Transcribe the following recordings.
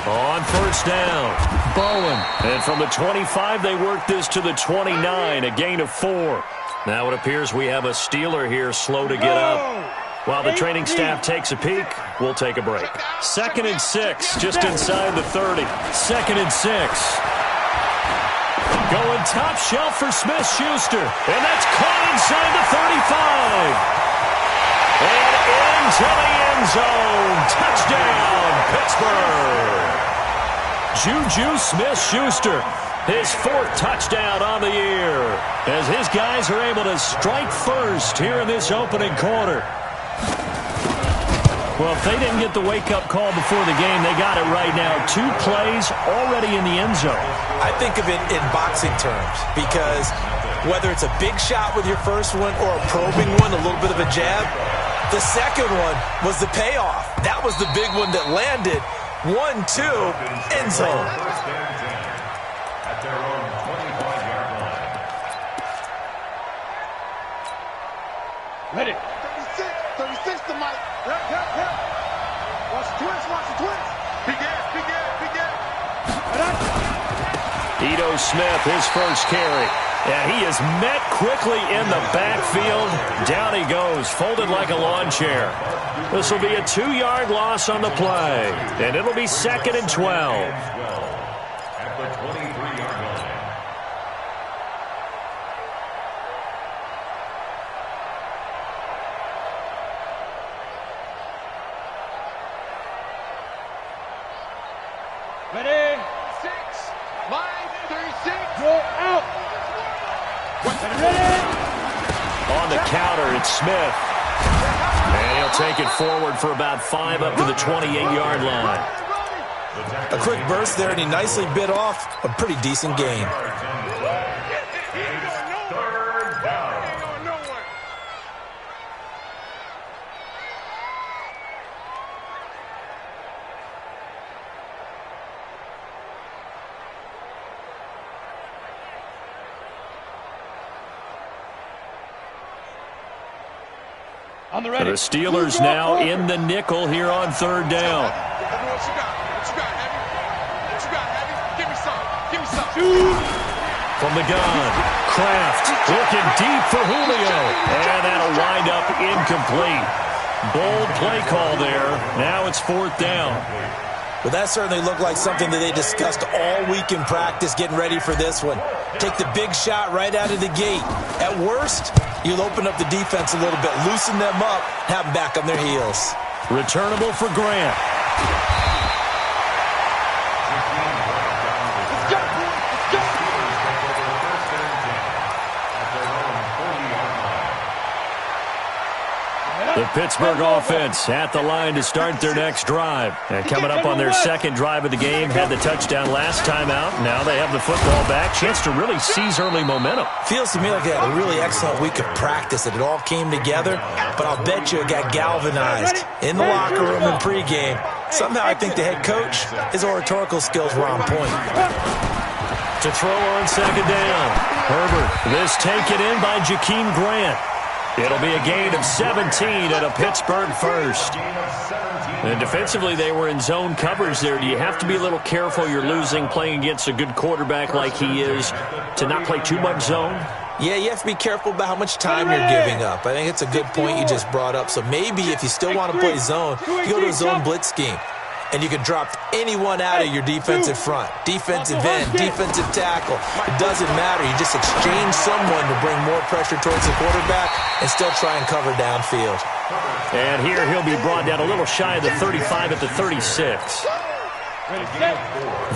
On first down, Bowen. And from the 25, they work this to the 29, a gain of 4. Now it appears we have a Steeler here slow to get up. While the training staff takes a peek, we'll take a break. 2nd and 6, just inside the 30. 2nd and 6. Going top shelf for Smith-Schuster. And that's caught inside the 35. And into the end zone. Touchdown, Pittsburgh. Juju Smith-Schuster, his 4th touchdown on the year, as his guys are able to strike first here in this opening quarter. Well, if they didn't get the wake-up call before the game, they got it right now. 2 plays already in the end zone. I think of it in boxing terms, because whether it's a big shot with your first one or a probing one, a little bit of a jab, the second one was the payoff. That was the big one that landed. 1-2, end zone. At their own 25-yard line. Ready. 36 to Mike. Yep. Watch the twins. Big gas. Ito Smith, his first carry. Yeah, he is met quickly in the backfield. Down he goes, folded like a lawn chair. This will be a 2-yard loss on the play, and it'll be 2nd and 12. At the 23-yard line. Ready. 6. Line 36. Go out. Ready. On the counter, it's Smith. And he'll take it forward for about 5 up to the 28-yard line. A quick burst there, and he nicely bit off a pretty decent gain. The Steelers now in the nickel here on 3rd down. From the gun, Kraft looking deep for Julio. And that'll wind up incomplete. Bold play call there. Now it's 4th down. But that certainly looked like something that they discussed all week in practice getting ready for this one. Take the big shot right out of the gate. At worst, you'll open up the defense a little bit, loosen them up, have them back on their heels. Returnable for Grant. The Pittsburgh offense at the line to start their next drive. And coming up on their 2nd drive of the game, had the touchdown last time out. Now they have the football back. Chance to really seize early momentum. Feels to me like they had a really excellent week of practice, that it all came together. But I'll bet you it got galvanized in the locker room in pregame. Somehow I think the head coach, his oratorical skills were on point. To throw on 2nd down. Herbert, this taken in by Jakeem Grant. It'll be a gain of 17 and a Pittsburgh first. And defensively, they were in zone coverage there. Do you have to be a little careful? You're losing, playing against a good quarterback like he is, to not play too much zone? Yeah, you have to be careful about how much time you're giving up. I think it's a good point you just brought up. So maybe if you still want to play zone, you go to a zone blitz scheme. And you can drop anyone out of your defensive front. Defensive end, defensive tackle. It doesn't matter. You just exchange someone to bring more pressure towards the quarterback and still try and cover downfield. And here he'll be brought down a little shy of the 35 at the 36.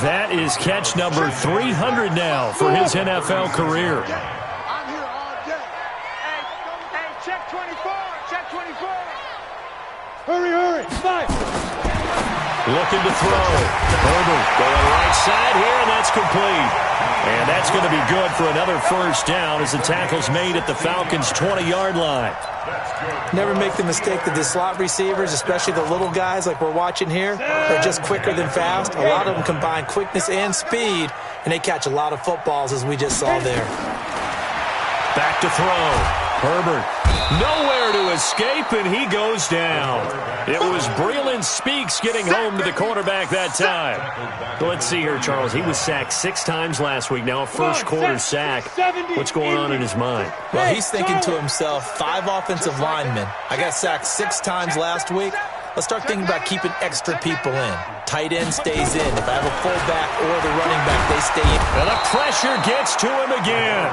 That is catch number 300 now for his NFL career. I'm here all day. Hey, check 24. Check 24. Hurry. Five. Looking to throw. Herbert going right side here, and that's complete. And that's going to be good for another first down as the tackle's made at the Falcons' 20-yard line. Never make the mistake that the slot receivers, especially the little guys like we're watching here, are just quicker than fast. A lot of them combine quickness and speed, and they catch a lot of footballs, as we just saw there. Back to throw. Herbert nowhere Nowhere to escape, and he goes down. It was Breland Speaks getting home to the quarterback that time. Well, let's see here, Charles. He was sacked 6 times last week. Now a first-quarter sack. What's going on in his mind? Well, he's thinking to himself, 5 offensive linemen. I got sacked 6 times last week. Let's start thinking about keeping extra people in. Tight end stays in. If I have a fullback or the running back, they stay in. And the pressure gets to him again.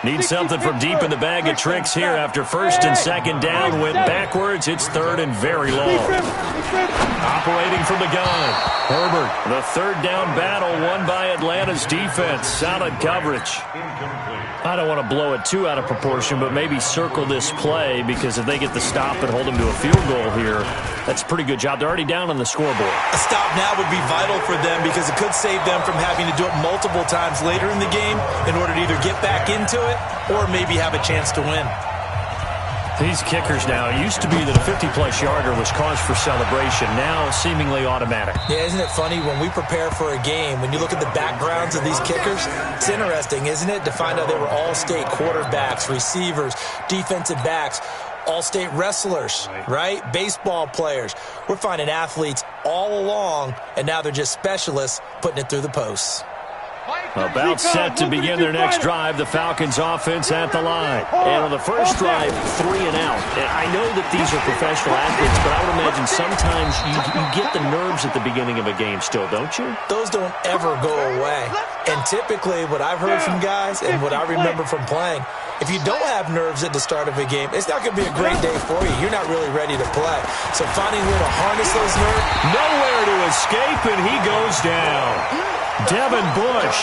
Need something from deep in the bag of tricks here after first and second down went backwards. It's third and very long. Operating from the gun. Herbert, the third down battle won by Atlanta's defense. Solid coverage. I don't want to blow it too out of proportion, but maybe circle this play because if they get the stop and hold them to a field goal here, that's a pretty good job. They're already down on the scoreboard. A stop now would be vital for them because it could save them from having to do it multiple times later in the game in order to either get back into it or maybe have a chance to win. These kickers now, it used to be that a 50-plus yarder was cause for celebration. Now seemingly automatic. Yeah, isn't it funny when we prepare for a game, when you look at the backgrounds of these kickers, it's interesting, isn't it, to find out they were all-state quarterbacks, receivers, defensive backs, all-state wrestlers, right? Baseball players. We're finding athletes all along, and now they're just specialists putting it through the posts. About set to begin their next drive, the Falcons offense at the line. And on the first drive, 3 and out. And I know that these are professional athletes, but I would imagine sometimes you get the nerves at the beginning of a game still, don't you? Those don't ever go away. And typically what I've heard from guys and what I remember from playing, if you don't have nerves at the start of a game, it's not going to be a great day for you. You're not really ready to play. So finding a way to harness those nerves. Nowhere to escape, and he goes down. Devin Bush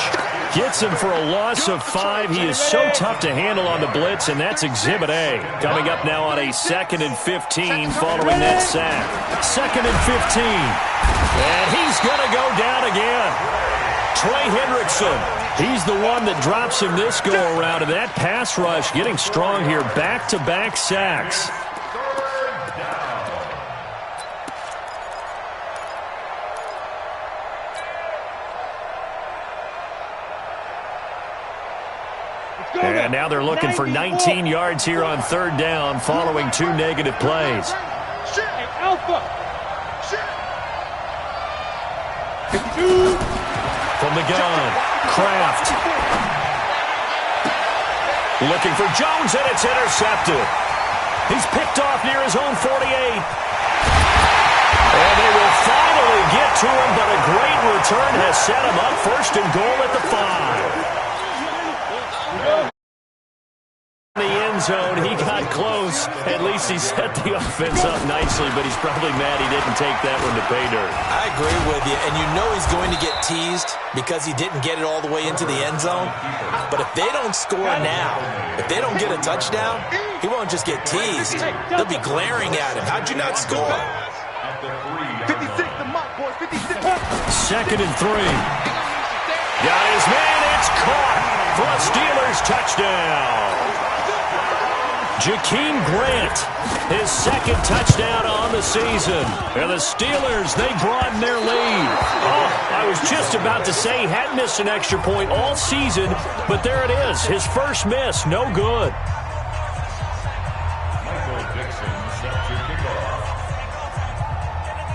gets him for a loss of 5. He is so tough to handle on the blitz, and that's Exhibit A. Coming up now on a 2nd and 15 following that sack. 2nd and 15. And he's going to go down again. Trey Hendrickson, he's the one that drops him this go-around, and that pass rush getting strong here. Back-to-back sacks. And now they're looking for 19 yards here on 3rd down following 2 negative plays. From the gun, Kraft. Looking for Jones, and it's intercepted. He's picked off near his own 48. And they will finally get to him, but a great return has set him up 1st and goal at the 5. The end zone, he got close. At least he set the offense up nicely, but he's probably mad he didn't take that one to pay dirt. I agree with you, and you know he's going to get teased because he didn't get it all the way into the end zone. But if they don't score now, if they don't get a touchdown, he won't just get teased. They'll be glaring at him. How'd you not score? 56, the mock boys, 56. 2nd and 3. Got his man, it's caught for a Steelers touchdown. Jakeem Grant, his 2nd touchdown on the season. And the Steelers, they broaden their lead. Oh, I was just about to say he hadn't missed an extra point all season, but there it is. His first miss, no good.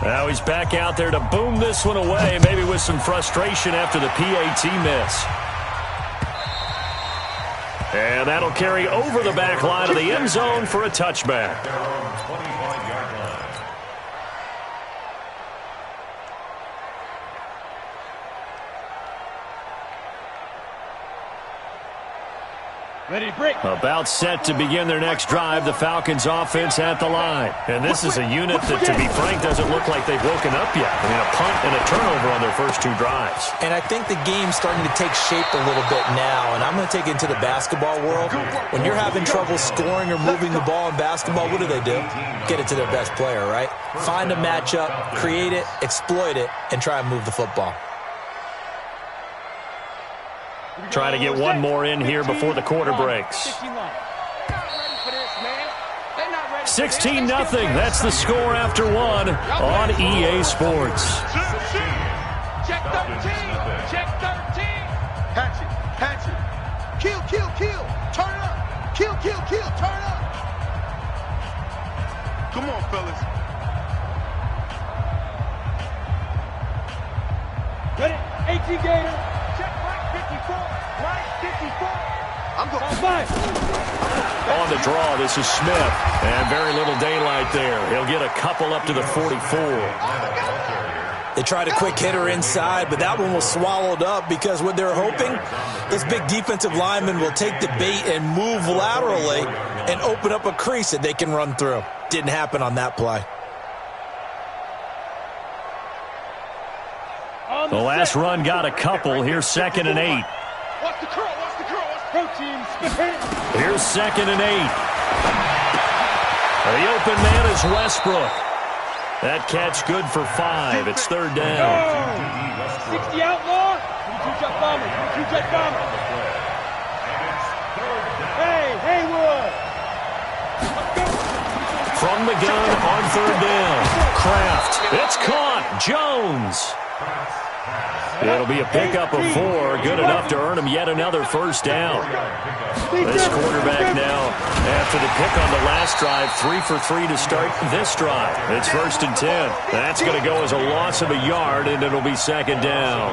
Now he's back out there to boom this one away, maybe with some frustration after the PAT miss. And that'll carry over the back line of the end zone for a touchback. Ready to break. About set to begin their next drive, the Falcons offense at the line. And this is a unit that, to be frank, doesn't look like they've woken up yet. I mean, a punt and a turnover on their first 2 drives. And I think the game's starting to take shape a little bit now, and I'm going to take it into the basketball world. When you're having trouble scoring or moving the ball in basketball, what do? Get it to their best player, right? Find a matchup, create it, exploit it, and try and move the football. Try to get one more in here before the quarter breaks. 16-0. That's the score after 1 on EA Sports. Check 13. Check 13. Hatchet. Kill. Turn up. Kill, kill, kill. Turn up. Come on, fellas. Ready? 18 Gator. Check right 54. Right 54. I'm going. 5. On the draw, this is Smith. And very little daylight there. He'll get a couple up to the 44. They tried a quick hitter inside, but that one was swallowed up because what they're hoping, this big defensive lineman will take the bait and move laterally and open up a crease that they can run through. Didn't happen on that play. The last run got a couple. Here's 2nd and 8. Watch the curl, watch the curl. Protein, spin. Here's 2nd and 8. The open man is Westbrook. That catch good for 5. It's 3rd down. 60 outlaw. 2 jet bomber. 2 jet bomber. Hey, Haywood. From the gun on 3rd down. Kraft. It's caught. Jones. It'll be a pickup of 4. Good enough to earn him yet another 1st down. This quarterback now, after the pick on the last drive, 3 for 3 to start this drive. It's 1st and 10. That's going to go as a loss of a yard, and it'll be 2nd down.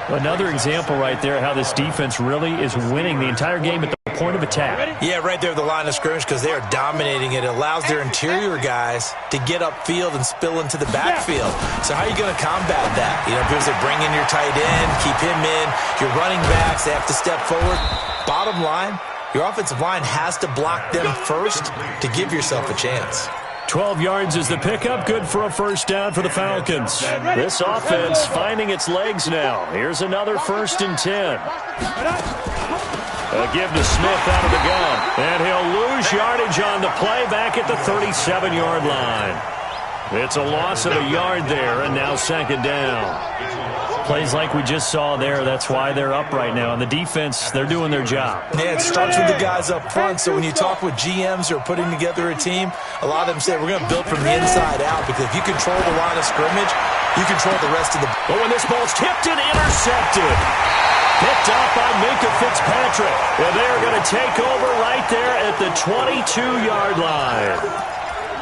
Another example right there how this defense really is winning the entire game at the point of attack. Yeah, right there at the line of scrimmage because they are dominating it. It allows their interior guys to get upfield and spill into the backfield. So how are you going to combat that? You know, because they bring in your tight end, keep him in. Your running backs, they have to step forward. Bottom line, your offensive line has to block them first to give yourself a chance. 12 yards is the pickup. Good for a 1st down for the Falcons. This offense finding its legs now. Here's another 1st and 10. A give to Smith out of the gun. And he'll lose yardage on the play back at the 37-yard line. It's a loss of a yard there, and now 2nd down. Plays like we just saw there, that's why they're up right now. And the defense, they're doing their job. Yeah, it starts with the guys up front. So when you talk with GMs who are putting together a team, a lot of them say we're going to build from the inside out because if you control the line of scrimmage, you control the rest of the... But when this ball's tipped and intercepted. Picked up by Minkah Fitzpatrick. And they're going to take over right there at the 22-yard line.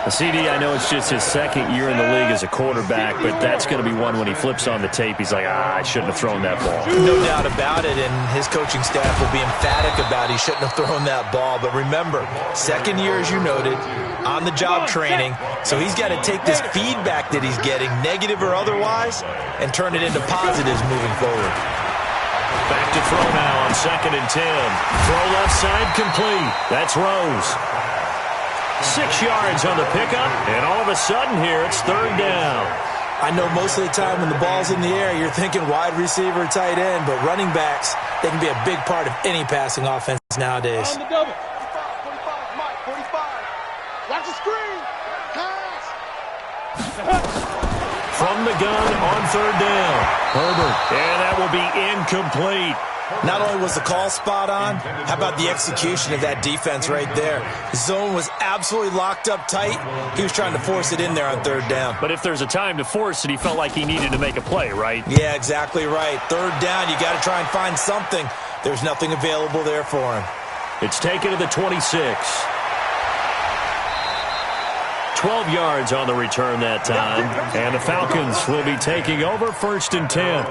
CD, I know it's just his 2nd year in the league as a quarterback, but that's going to be one when he flips on the tape. He's like, I shouldn't have thrown that ball. No doubt about it, and his coaching staff will be emphatic about he shouldn't have thrown that ball. But remember, 2nd year, as you noted, on-the-job training, so he's got to take this feedback that he's getting, negative or otherwise, and turn it into positives moving forward. Back to throw now on 2nd and 10. Throw left side complete. That's Rose. 6 yards on the pickup, and all of a sudden here, it's 3rd down. I know most of the time when the ball's in the air, you're thinking wide receiver, tight end, but running backs, they can be a big part of any passing offense nowadays. On the double. 45, Mike, 45. Watch the screen. Pass. From the gun on 3rd down. Herbert, and that will be incomplete. Not only was the call spot on, how about the execution of that defense right there? The zone was absolutely locked up tight. He was trying to force it in there on 3rd down. But if there's a time to force it, he felt like he needed to make a play, right? Yeah, exactly right. 3rd down, you got to try and find something. There's nothing available there for him. It's taken to the 26. 12 yards on the return that time. And the Falcons will be taking over 1st and 10.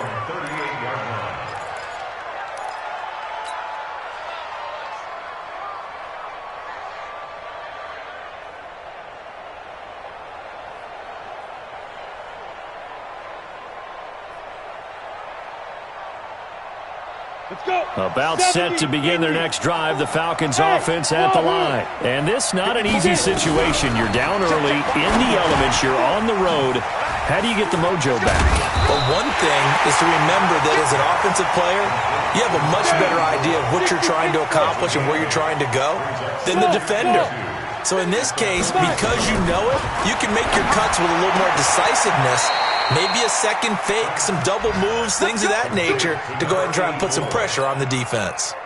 About set to begin their next drive, the Falcons offense at the line. And this not an easy situation. You're down early, in the elements, you're on the road. How do you get the mojo back? Well, one thing is to remember that as an offensive player, you have a much better idea of what you're trying to accomplish and where you're trying to go than the defender. So in this case, because you know it, you can make your cuts with a little more decisiveness. Maybe a second fake, some double moves, things of that nature to go ahead and try and put some pressure on the defense.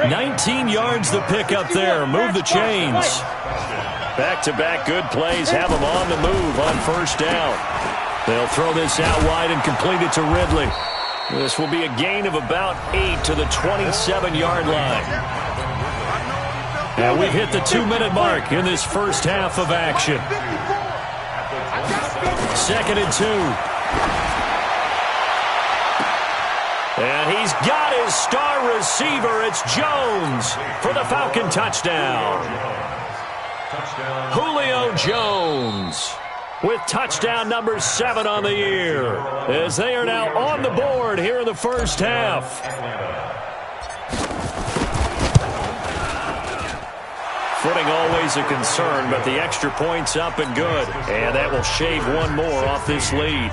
19 yards the pickup there. Move the chains. Back-to-back good plays have them on the move on 1st down. They'll throw this out wide and complete it to Ridley. This will be a gain of about 8 to the 27-yard line. And we've hit the 2-minute mark in this first half of action. 2nd and 2. And he's got his star receiver. It's Jones for the Falcon touchdown. Julio Jones with touchdown number 7 on the year, as they are now on the board here in the first half. Footing always a concern, but the extra point's up and good. And that will shave one more off this lead.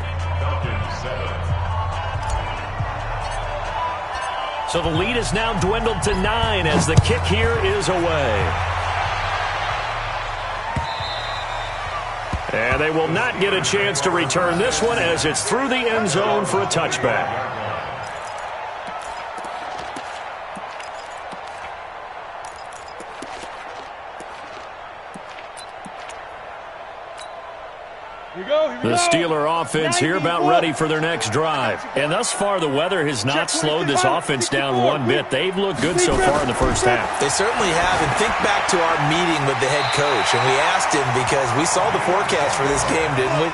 So the lead is now dwindled to 9 as the kick here is away. And they will not get a chance to return this one as it's through the end zone for a touchback. The Steeler offense here about ready for their next drive. And thus far, the weather has not slowed this offense down one bit. They've looked good so far in the first half. They certainly have. And think back to our meeting with the head coach. And we asked him, because we saw the forecast for this game, didn't we?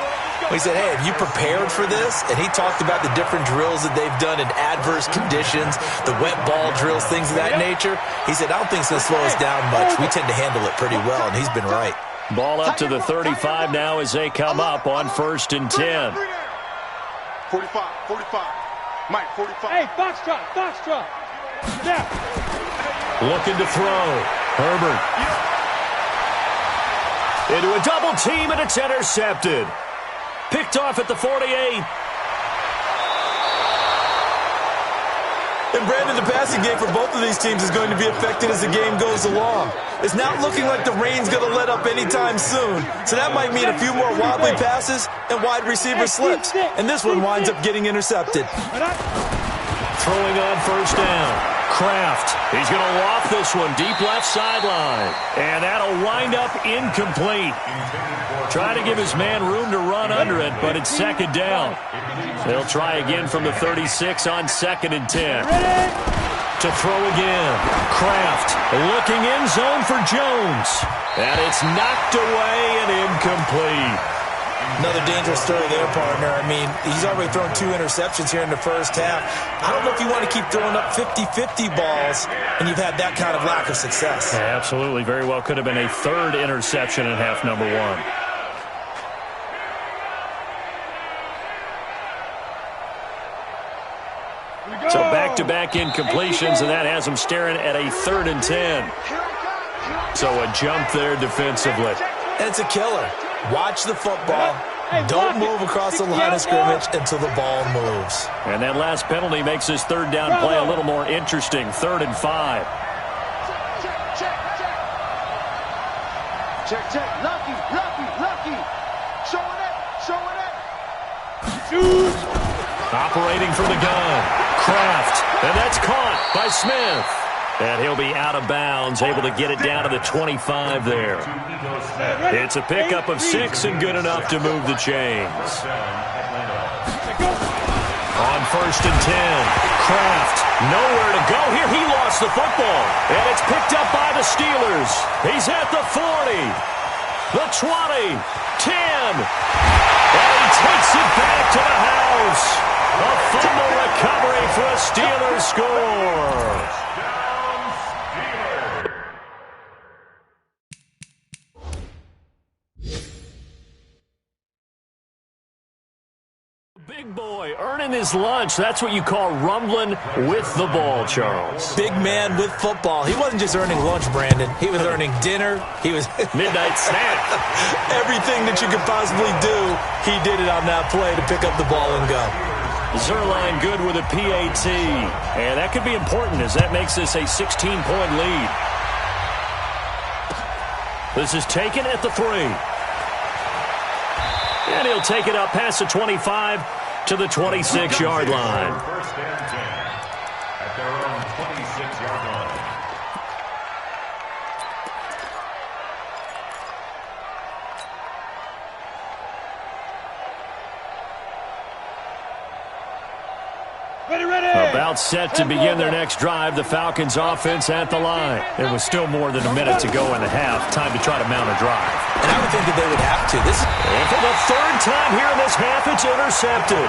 We said, hey, have you prepared for this? And he talked about the different drills that they've done in adverse conditions, the wet ball drills, things of that nature. He said, I don't think it's going to slow us down much. We tend to handle it pretty well, and he's been right. Ball up to the 35 now as they come up on 1st and 10. 45. Mike, 45. Hey, Foxtrot. Now. Looking to throw. Herbert. Into a double team, and it's intercepted. Picked off at the 48. And Brandon, the passing game for both of these teams is going to be affected as the game goes along. It's not looking like the rain's going to let up anytime soon. So that might mean a few more wobbly passes and wide receiver slips. And this one winds up getting intercepted. Throwing on 1st down. Kraft. He's going to loft this one deep left sideline. And that'll wind up incomplete. Try to give his man room to run under it, but it's 2nd down. They'll try again from the 36 on 2nd and 10. To throw again. Kraft looking end zone for Jones. And it's knocked away and incomplete. Another dangerous throw there, partner. I mean, he's already thrown 2 interceptions here in the first half. I don't know if you want to keep throwing up 50-50 balls and you've had that kind of lack of success. Yeah, absolutely. Very well could have been a 3rd interception in half number 1. So back-to-back incompletions, and that has them staring at a 3rd and 10. So a jump there defensively. And it's a killer. Watch the football. Don't move across the line of scrimmage until the ball moves. And that last penalty makes this 3rd down play a little more interesting. 3rd and 5. Check. Lucky. Showing it. Operating from the gun. Kraft. And that's caught by Smith. And he'll be out of bounds, able to get it down to the 25 there. It's a pickup of 6 and good enough to move the chains. On 1st and 10, Kraft, nowhere to go here. He lost the football, and it's picked up by the Steelers. He's at the 40, the 20, 10, and he takes it back to the house. A fumble recovery for a Steelers score. Big boy earning his lunch. That's what you call rumbling with the ball, Charles. Big man with football. He wasn't just earning lunch, Brandon. He was earning dinner. He was midnight snack. Everything that you could possibly do, he did it on that play to pick up the ball and go. Zerline good with a PAT. And that could be important as that makes this a 16-point lead. This is taken at the 3. And he'll take it up past the 25 to the 26-yard line. 1st and 10 at their own 26-yard line. About set to begin their next drive, the Falcons offense at the line. It was still more than a minute to go in the half. Time to try to mount a drive. And I would think that they would have to. And for the third time here in this half, it's intercepted.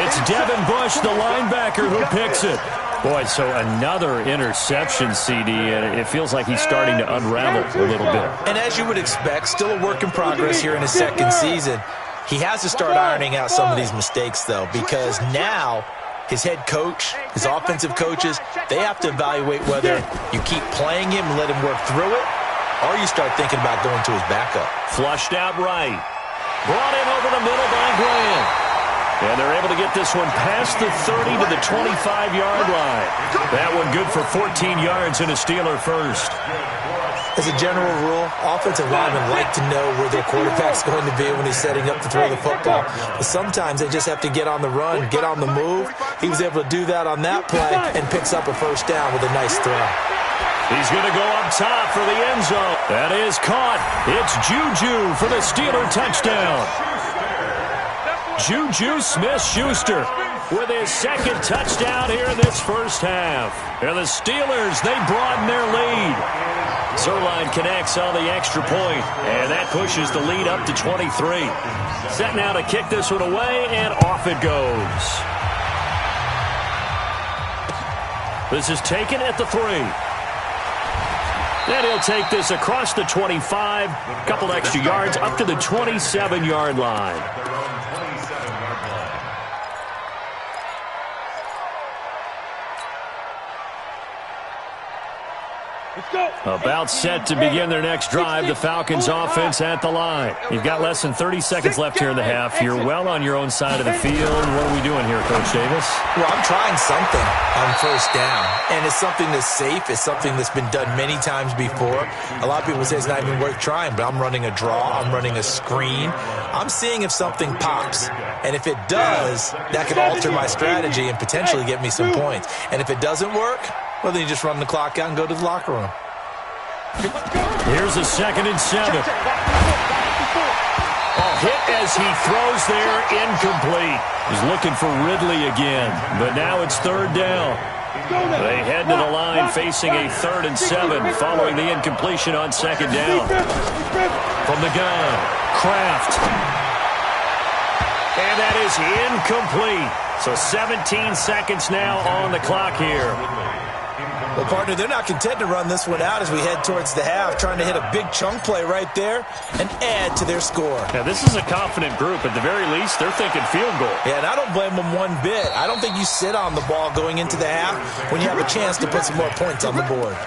It's Devin Bush, the linebacker, who picks it. Boy, so another interception, CD, and it feels like he's starting to unravel a little bit. And as you would expect, still a work in progress here in his second season. He has to start ironing out some of these mistakes, though, because now his head coach, his offensive coaches, they have to evaluate whether you keep playing him and let him work through it, or you start thinking about going to his backup. Flushed out right. Brought in over the middle by Graham. And they're able to get this one past the 30 to the 25-yard line. That one good for 14 yards and a Steeler first. As a general rule, offensive linemen like to know where their quarterback's going to be when he's setting up to throw the football. But sometimes they just have to get on the run, get on the move. He was able to do that on that play and picks up a first down with a nice throw. He's going to go up top for the end zone. That is caught. It's Juju for the Steeler touchdown. Juju Smith-Schuster with his second touchdown here in this first half. And the Steelers, they broaden their lead. Zerline connects on the extra point, and that pushes the lead up to 23. Set now to kick this one away, and off it goes. This is taken at the 3. And he'll take this across the 25, a couple extra yards up to the 27-yard line. About set to begin their next drive, the Falcons offense at the line. You've got less than 30 seconds left here in the half. You're well on your own side of the field. What are we doing here, Coach Davis? Well, I'm trying something on first down, and it's something that's safe. It's something that's been done many times before. A lot of people say it's not even worth trying, but I'm running a draw. I'm running a screen. I'm seeing if something pops, and if it does, that could alter my strategy and potentially get me some points. And if it doesn't work, well, then you just run the clock out and go to the locker room. Here's a 2nd and 7. Hit as he throws there, incomplete. He's looking for Ridley again, but now it's 3rd down. They head to the line facing a 3rd and 7 following the incompletion on 2nd down. From the gun, Kraft. And that is incomplete. So 17 seconds now on the clock here. Well, partner, they're not content to run this one out as we head towards the half, trying to hit a big chunk play right there and add to their score. Now, this is a confident group. At the very least, they're thinking field goal. Yeah, and I don't blame them one bit. I don't think you sit on the ball going into the half when you have a chance to put some more points on the board.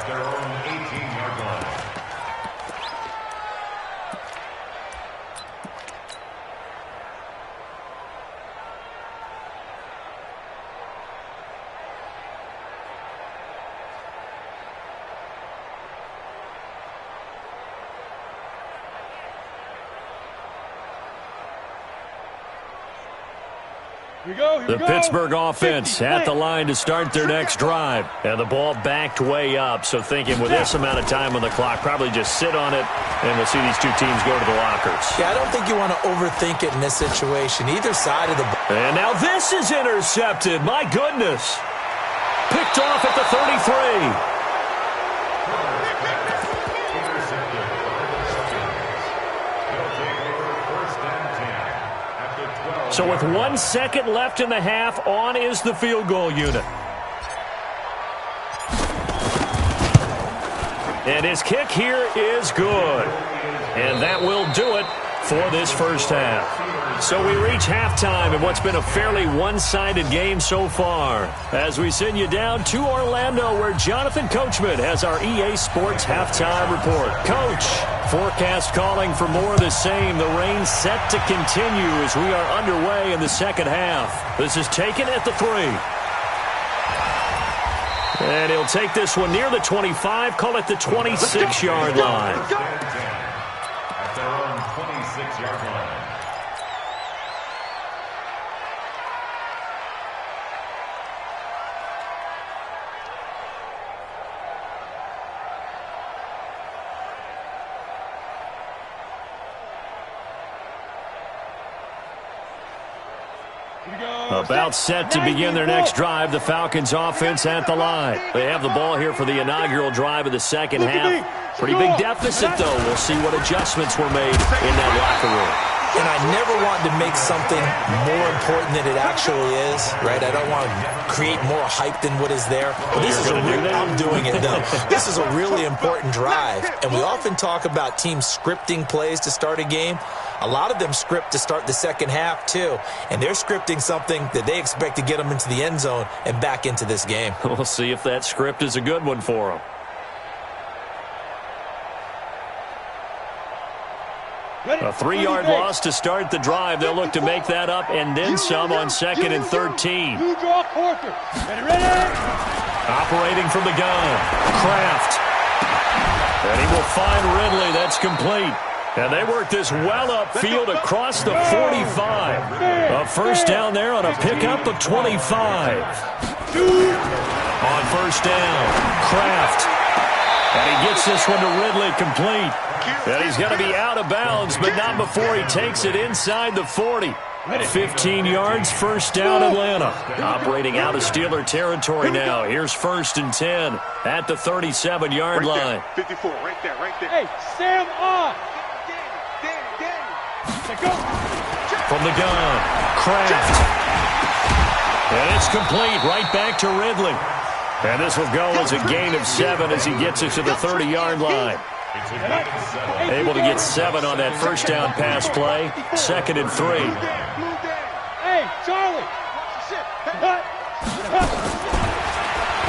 The Pittsburgh offense at the line to start their next drive. And the ball backed way up, so thinking with this amount of time on the clock, probably just sit on it, and we'll see these two teams go to the lockers. Yeah, I don't think you want to overthink it in this situation. Either side of the ball. And now this is intercepted. My goodness. Picked off at the 33. So with 1 second left in the half, on is the field goal unit. And his kick here is good. And that will do it for this first half. So we reach halftime in what's been a fairly one-sided game so far. As we send you down to Orlando, where Jonathan Coachman has our EA Sports halftime report. Coach, forecast calling for more of the same. The rain set to continue as we are underway in the second half. This is taken at the 3. And he'll take this one near the 25, call it the 26-yard line. At their own 26-yard line. About set to begin their next drive, the Falcons offense at the line. They have the ball here for the inaugural drive of the second half. Pretty big deficit, though. We'll see what adjustments were made in that locker room. And I never want to make something more important than it actually is, right? I don't want to create more hype than what is there. But this is I'm doing it, though. This is a really important drive. And we often talk about teams scripting plays to start a game. A lot of them script to start the second half, too. And they're scripting something that they expect to get them into the end zone and back into this game. We'll see if that script is a good one for them. A 3-yard loss to start the drive. They'll look to make that up and then some on 2nd and 13. Operating from the gun, Kraft. And he will find Ridley. That's complete. And they work this well upfield across the 45. A first down there on a pickup of 25. On first down, Kraft. And he gets this one to Ridley complete. And he's going to be out of bounds, but not before he takes it inside the 40. 15 yards, first down Atlanta. Operating out of Steeler territory now. Here's 1st and 10 at the 37-yard line. 54, right there. Hey, Sam on. From the gun, Kraft. And it's complete, right back to Ridley. And this will go as a gain of 7 as he gets it to the 30-yard line. Able to get 7 on that first down pass play. 2nd and 3. Hey, Charlie.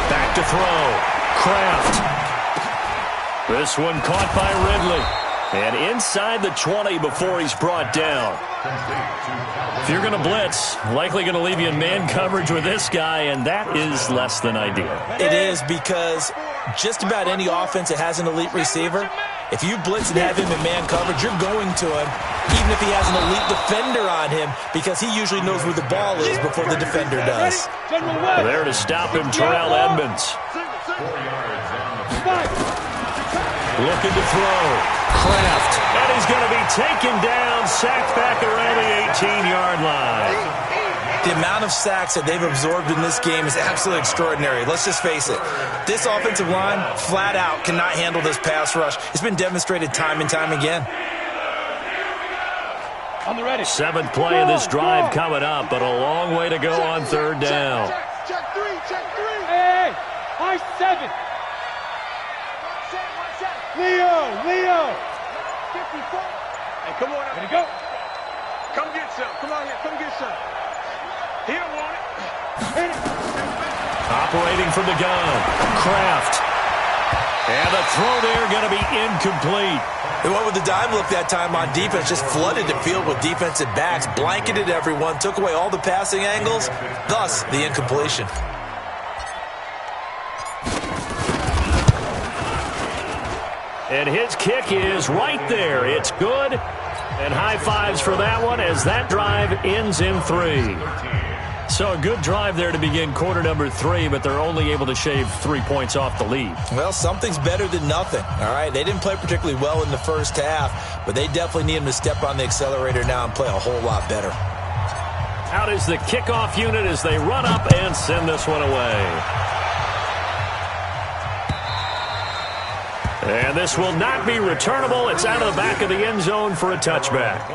Back to throw. Kraft. This one caught by Ridley. And inside the 20 before he's brought down. If you're going to blitz, likely going to leave you in man coverage with this guy, and that is less than ideal. It is, because just about any offense that has an elite receiver, if you blitz and have him in man coverage, you're going to him, even if he has an elite defender on him, because he usually knows where the ball is before the defender does. There to stop him, Terrell Edmonds. Looking to throw. Kraft. And he's going to be taken down, sacked back around the 18-yard line. The amount of sacks that they've absorbed in this game is absolutely extraordinary. Let's just face it. This offensive line, flat out, cannot handle this pass rush. It's been demonstrated time and time again. On the ready. 7th play of this drive coming up, but a long way to go on 3rd down. Check 3. Hey, high 7. Leo. 54. Hey, come on. Ready to go. Come get some. Come on here. Come get some. He don't want it. Operating from the gun. Kraft. And the throw there going to be incomplete. They went with the dime look that time on defense, just flooded the field with defensive backs, blanketed everyone, took away all the passing angles, thus the incompletion. And his kick is right there. It's good. And high fives for that one as that drive ends in 3. So a good drive there to begin quarter number 3, but they're only able to shave 3 points off the lead. Well, something's better than nothing, all right? They didn't play particularly well in the first half, but they definitely need them to step on the accelerator now and play a whole lot better. Out is the kickoff unit as they run up and send this one away. And this will not be returnable. It's out of the back of the end zone for a touchback.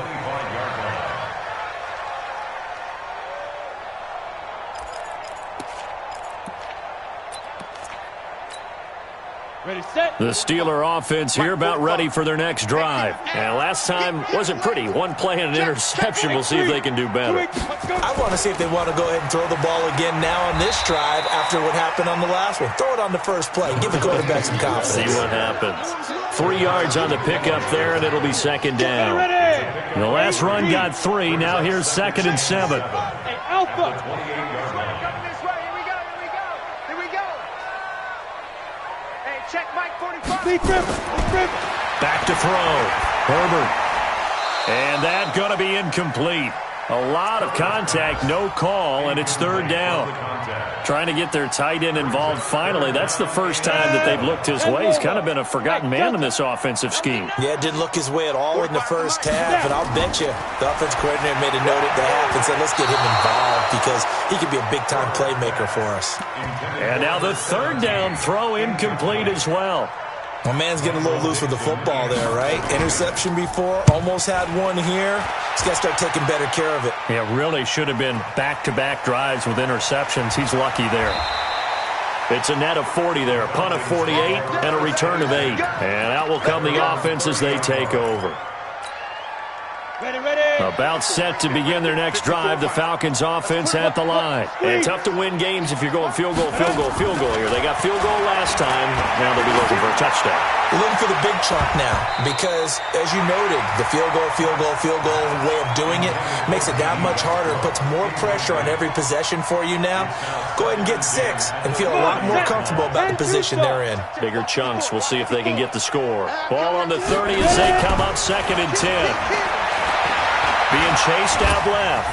Ready, set. The Steeler offense here about ready for their next drive. And last time wasn't pretty. One play and an interception. We'll see if they can do better. I want to see if they want to go ahead and throw the ball again now on this drive after what happened on the last one. Throw it on the first play. Give the quarterback some confidence. See what happens. 3 yards on the pickup there, and it'll be 2nd down. The last run got 3. Now here's 2nd and 7. Hey, Alpha. Back to throw. Herbert. And that's going to be incomplete. A lot of contact, no call, and it's third down. Trying to get their tight end involved finally. That's the first time that they've looked his way. He's kind of been a forgotten man in this offensive scheme. Yeah, didn't look his way at all in the first half, and I'll bet you the offense coordinator made a note at the half and said, let's get him involved because he could be a big-time playmaker for us. And now the third down throw incomplete as well. My man's getting a little loose with the football there, right? Interception before, almost had one here. He's got to start taking better care of it. Yeah, really should have been back-to-back drives with interceptions. He's lucky there. It's a net of 40 there, a punt of 48, and a return of 8. And out will come the offense as they take over. About set to begin their next drive, the Falcons offense at the line. And tough to win games if you're going field goal here. They got field goal last time. Now they'll be looking for a touchdown. We're looking for the big chunk now because, as you noted, the field goal way of doing it makes it that much harder and puts more pressure on every possession for you now. Go ahead and get 6 and feel a lot more comfortable about the position they're in. Bigger chunks. We'll see if they can get the score. Ball on the 30 as they come up 2nd and 10. Being chased out left.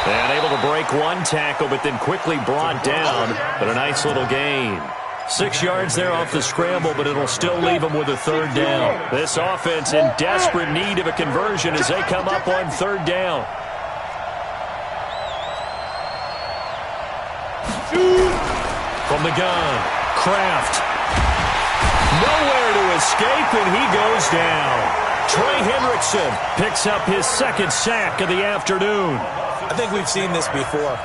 And able to break one tackle, but then quickly brought down. But a nice little gain. 6 yards there off the scramble, but it'll still leave them with a third down. This offense in desperate need of a conversion as they come up on third down. From the gun, Kraft. Nowhere to escape, and he goes down. Trey Hendrickson picks up his 2nd sack of the afternoon. I think we've seen this before.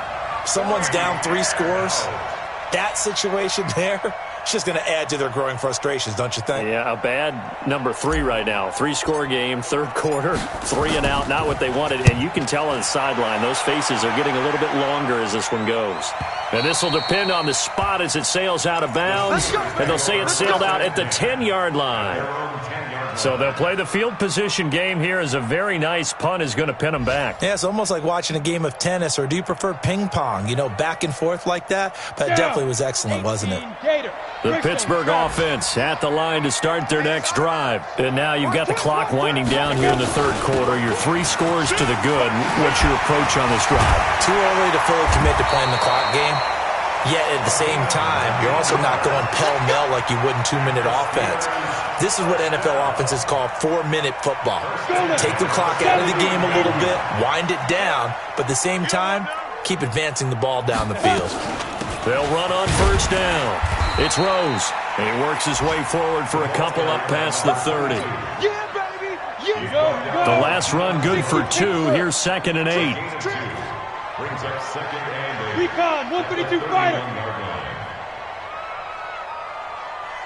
Someone's down 3 scores. That situation there, it's just going to add to their growing frustrations, don't you think? Yeah, a bad number 3 right now. 3-score game, third quarter, 3 and out, not what they wanted. And you can tell on the sideline, those faces are getting a little bit longer as this one goes. And this will depend on the spot as it sails out of bounds. And they'll say it sailed out at the 10-yard line. So they'll play the field position game here as a very nice punt is going to pin them back. Yeah, it's almost like watching a game of tennis, or do you prefer ping pong? You know, back and forth like that? But it definitely was excellent, wasn't it? The Pittsburgh offense at the line to start their next drive. And now you've got the clock winding down here in the third quarter. You're 3 scores to the good. What's your approach on this drive? Too early to fully commit to playing the clock game. Yet at the same time, you're also not going pell-mell like you would in 2-minute offense. This is what NFL offenses call 4-minute football. Take the clock out of the game a little bit, wind it down, but at the same time, keep advancing the ball down the field. They'll run on first down. It's Rose, and he works his way forward for a couple up past the 30. The last run good for 2. Here's 2nd and 8. Brings up 2nd and 8. Recon, 132 fighter.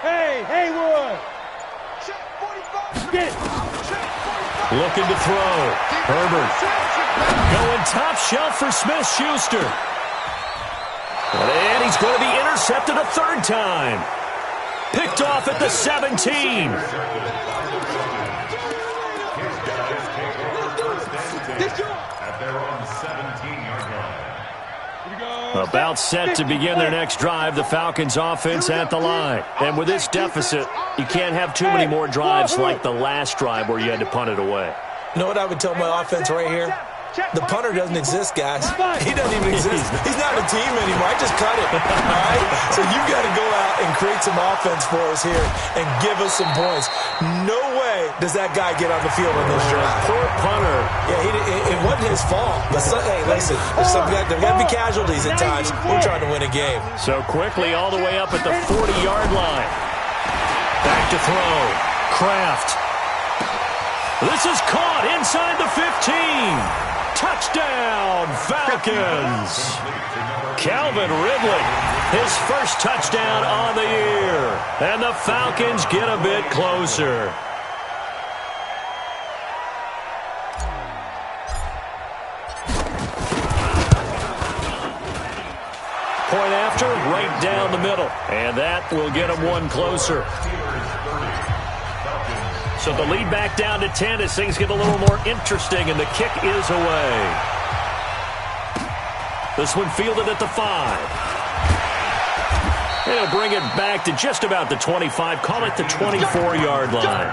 Hey, Haywood. Get it. Looking to throw. Herbert. Going top shelf for Smith-Schuster. And he's going to be intercepted a 3rd time. Picked off at the 17. At their own 17-yard line. About set to begin their next drive, the Falcons offense at the line. And with this deficit, you can't have too many more drives like the last drive where you had to punt it away. You know what I would tell my offense right here? The punter doesn't exist, guys. He doesn't even exist. He's not a team anymore. I just cut it. All right? So you've got to go out and create some offense for us here and give us some points. No way does that guy get on the field on this drive. Poor punter. Yeah, it wasn't his fault. But hey, listen, there got to be casualties at times. We're trying to win a game. So quickly all the way up at the 40-yard line. Back to throw. Kraft. This is caught inside the 15. Touchdown, Falcons. Calvin Ridley, his first touchdown on the year. And the Falcons get a bit closer. Point after, right down the middle. And that will get them one closer. So the lead back down to 10 as things get a little more interesting, and the kick is away. This one fielded at the 5. And he'll bring it back to just about the 25. Call it the 24-yard line.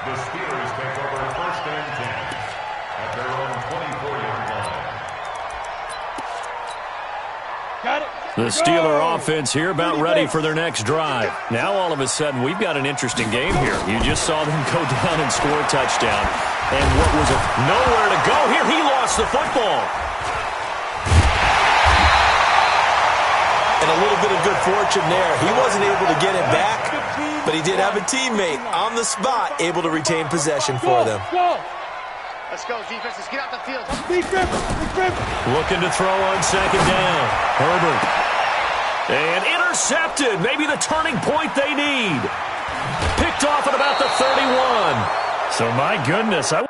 The Steelers take over 1st and 10 at their own 24. The Steeler offense here about ready for their next drive. Now all of a sudden we've got an interesting game here. You just saw them go down and score a touchdown. And what was it? Nowhere to go here. He lost the football. And a little bit of good fortune there. He wasn't able to get it back, but he did have a teammate on the spot able to retain possession for them. Let's go, defense. Let's get out the field. Looking to throw on second down. Herbert. And intercepted. Maybe the turning point they need. Picked off at about the 31. So, my goodness, I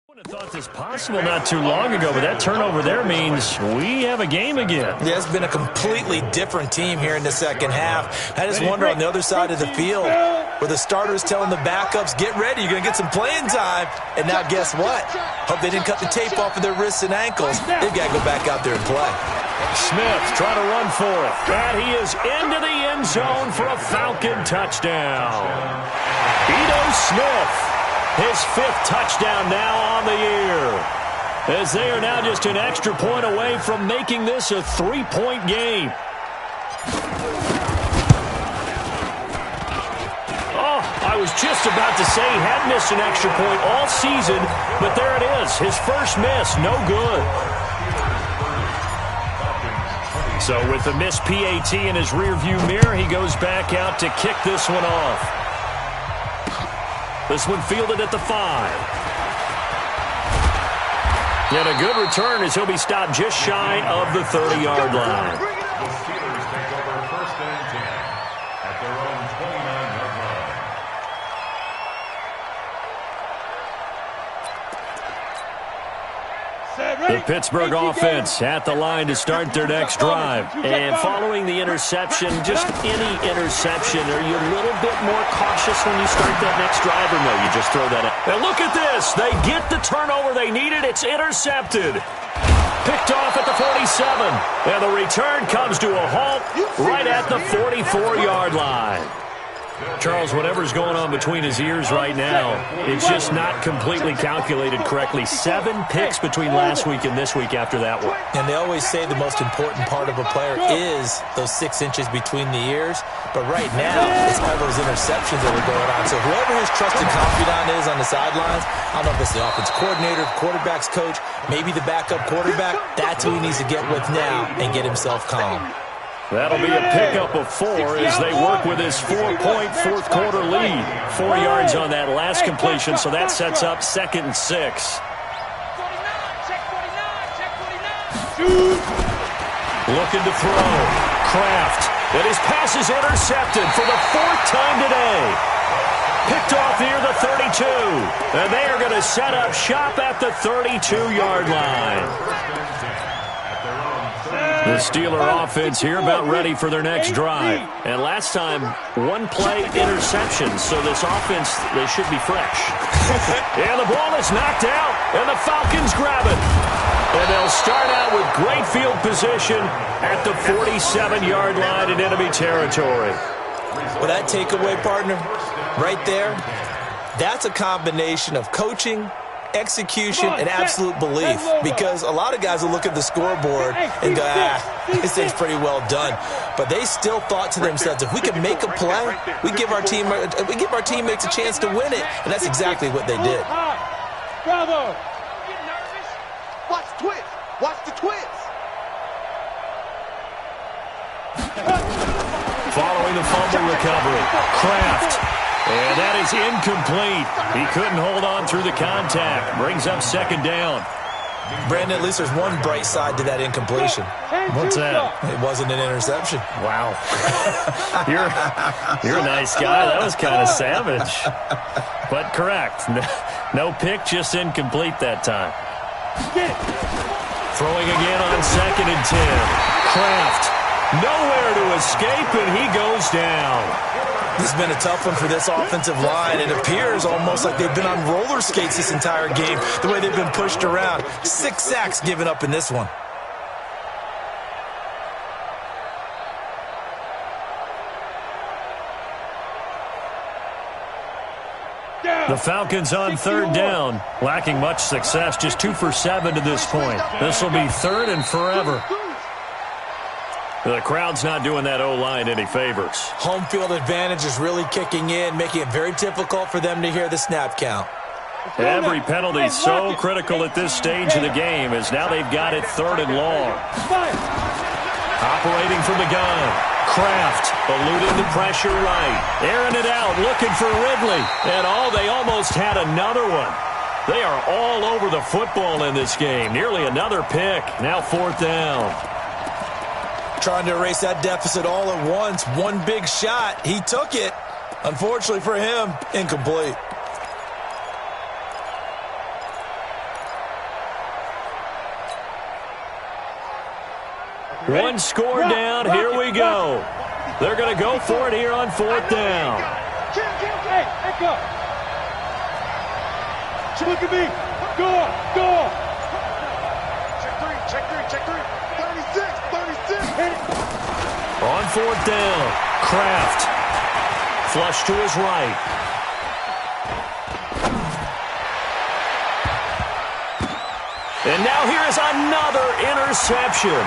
would have thought this possible not too long ago, but that turnover there means we have a game again. Yeah, it's been a completely different team here in the second half. I just wonder on the other side of the field where the starters telling the backups, get ready, you're going to get some playing time. And now guess what? Hope they didn't cut the tape off of their wrists and ankles. They've got to go back out there and play. Smith trying to run for it. And he is into the end zone for a Falcon touchdown. Ito Smith. His 5th touchdown now on the year. As they are now just an extra point away from making this a 3-point game. Oh, I was just about to say he had missed an extra point all season, but there it is. His first miss, no good. So with the missed PAT in his rearview mirror, he goes back out to kick this one off. This one fielded at the 5. And a good return as he'll be stopped just shy of the 30-yard line. The Steelers take over 1st and 10 at their own 29-yard line. The Pittsburgh offense at the line to start their next drive. And following the interception, just any interception, are you a little bit more cautious when you start that next drive, or no, you just throw that out? And look at this. They get the turnover they needed. It's intercepted. Picked off at the 47. And the return comes to a halt right at the 44-yard line. Charles, whatever's going on between his ears right now, it's just not completely calculated correctly. 7 picks between last week and this week after that one. And they always say the most important part of a player is those 6 inches between the ears. But right now, it's all those interceptions that are going on. So whoever his trusted confidant is on the sidelines, I don't know if it's the offense coordinator, quarterback's coach, maybe the backup quarterback, that's who he needs to get with now and get himself calm. That'll be a pickup of 4 as they work with his 4-point fourth-quarter lead. 4 yards on that last completion, so that sets up 2nd and 6. Looking to throw. Kraft. And his pass is intercepted for the 4th time today. Picked off near the 32. And they are going to set up shop at the 32-yard line. The Steeler offense here about ready for their next drive. And last time, 1-play interception. So this offense, they should be fresh. And the ball is knocked out, and the Falcons grab it. And they'll start out with great field position at the 47-yard line in enemy territory. Well, that takeaway, partner, right there, that's a combination of coaching, execution, and absolute belief, because a lot of guys will look at the scoreboard and go, this thing's pretty well done. But they still thought to themselves, if we can make a play, we give our teammates a chance to win it. And that's exactly what they did. Bravo! Watch the twist. Watch the twist. Following the fumble recovery, Kraft. And that is incomplete. He couldn't hold on through the contact. Brings up 2nd down. Brandon, at least there's one bright side to that incompletion. What's that? It wasn't an interception. Wow. You're a nice guy. That was kind of savage. But correct. No pick, just incomplete that time. Throwing again on 2nd and 10. Kraft. Nowhere to escape, and he goes down. This has been a tough one for this offensive line. It appears almost like they've been on roller skates this entire game, the way they've been pushed around. 6 sacks given up in this one. The Falcons on third down, lacking much success, just 2 for 7 to this point. This will be third and forever. The crowd's not doing that O-line any favors. Home field advantage is really kicking in, making it very difficult for them to hear the snap count. Every penalty so critical at this stage of the game as now they've got it third and long. Operating from the gun. Kraft eluding the pressure right. Airing it out, looking for Ridley. And they almost had another one. They are all over the football in this game. Nearly another pick. Now fourth down. Trying to erase that deficit all at once. One big shot. He took it. Unfortunately for him, incomplete. One score down. Here we go. They're going to go for it here on fourth down. Hey, echo. Look at me. Go. Check three. 36. On fourth down, Kraft. Flush to his right. And now here is another interception.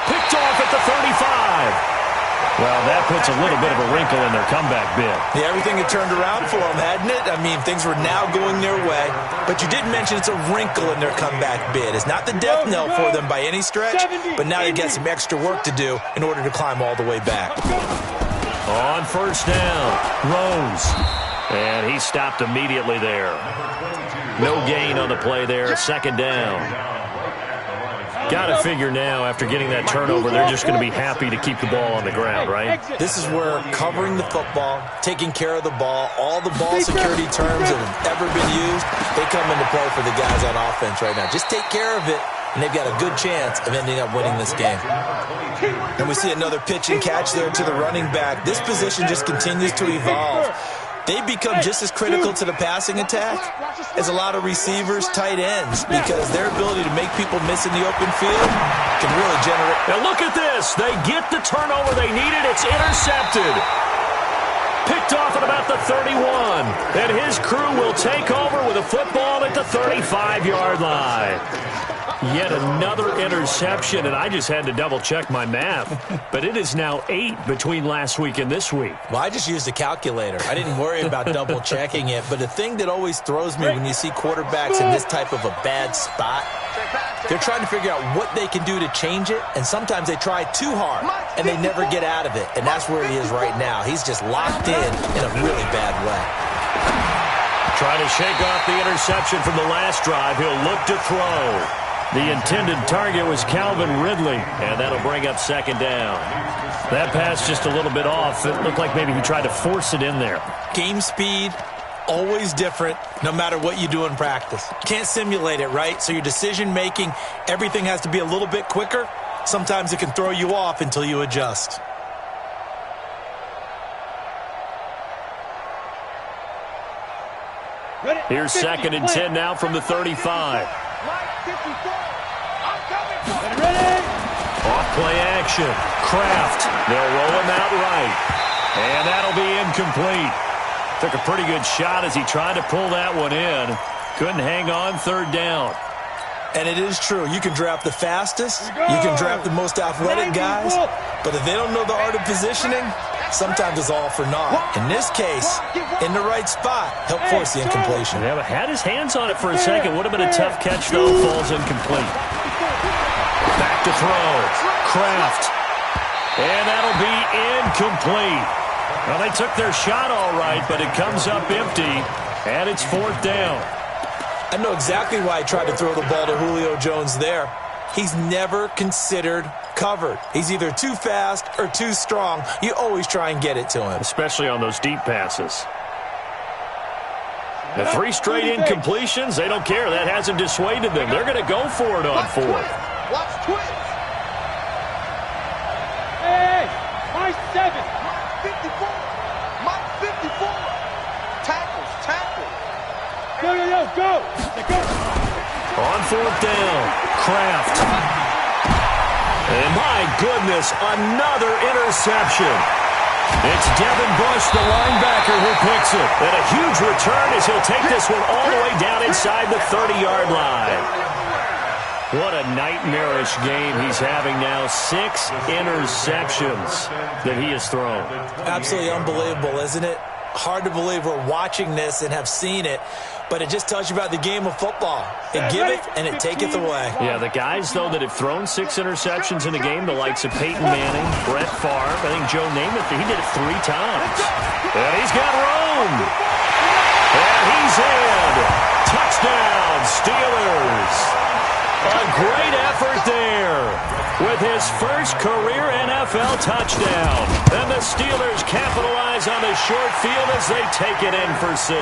Picked off at the 35. Well, that puts a little bit of a wrinkle in their comeback bid. Yeah, everything had turned around for them, hadn't it? I mean, things were now going their way. But you did mention it's a wrinkle in their comeback bid. It's not the death knell for them by any stretch, but now they got some extra work to do in order to climb all the way back. On first down, Rose. And he stopped immediately there. No gain on the play there, second down. Got to figure now, after getting that turnover, they're just going to be happy to keep the ball on the ground, right? This is where covering the football, taking care of the ball, all the ball security terms that have ever been used, they come into play for the guys on offense right now. Just take care of it, and they've got a good chance of ending up winning this game. And we see another pitch and catch there to the running back. This position just continues to evolve. They become just as critical to the passing attack as a lot of receivers, tight ends, because their ability to make people miss in the open field can really generate. Now look at this. They get the turnover they needed. It's intercepted. Picked off at about the 31. And his crew will take over with a football at the 35-yard line. Yet another interception, and I just had to double-check my math. But it is now 8 between last week and this week. Well, I just used a calculator. I didn't worry about double-checking it. But the thing that always throws me when you see quarterbacks in this type of a bad spot, they're trying to figure out what they can do to change it, and sometimes they try too hard, and they never get out of it. And that's where he is right now. He's just locked in a really bad way. Trying to shake off the interception from the last drive. He'll look to throw. The intended target was Calvin Ridley, and that'll bring up second down. That pass just a little bit off. It looked like maybe he tried to force it in there. Game speed, always different, no matter what you do in practice. Can't simulate it, right? So your decision-making, everything has to be a little bit quicker. Sometimes it can throw you off until you adjust. Here's second and 10 now from the 35. Off play action. Kraft. They'll roll him out right. And that'll be incomplete. Took a pretty good shot as he tried to pull that one in. Couldn't hang on third down. And it is true. You can draft the fastest. You can draft the most athletic guys. But if they don't know the art of positioning, sometimes it's all for naught. In this case, in the right spot, helped force the incompletion. Yeah, but had his hands on it for a second. Would have been a tough catch, though. Falls incomplete. Back to throw. Kraft. And that'll be incomplete. Well, they took their shot all right, but it comes up empty, and it's fourth down. I know exactly why I tried to throw the ball to Julio Jones there. He's never considered covered. He's either too fast or too strong. You always try and get it to him. Especially on those deep passes. The 3 straight incompletions, they don't care. That hasn't dissuaded them. They're going to go for it on fourth. Watch twist. Hey, my 7. 54. Leo, go. On fourth down, Kraft. And my goodness, another interception. It's Devin Bush, the linebacker, who picks it. And a huge return as he'll take this one all the way down inside the 30-yard line. What a nightmarish game he's having now. 6 interceptions that he has thrown. Absolutely unbelievable, isn't it? Hard to believe we're watching this and have seen it, but it just tells you about the game of football. It giveth and it taketh away. Yeah, the guys, though, that have thrown 6 interceptions in the game, the likes of Peyton Manning, Brett Favre, I think Joe Namath, he did it 3 times. And he's got room. And he's in. Touchdown, Steelers. A great effort there with his first career NFL touchdown. And the Steelers capitalize on the short field as they take it in for 6.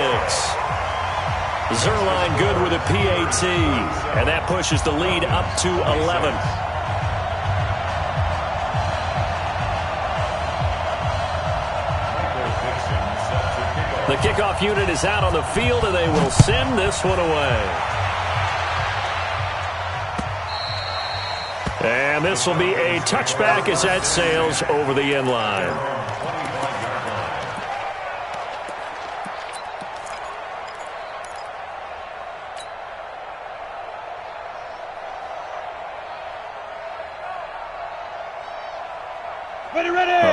Zerline good with a PAT, and that pushes the lead up to 11. The kickoff unit is out on the field, and they will send this one away. And this will be a touchback as that sails over the end line.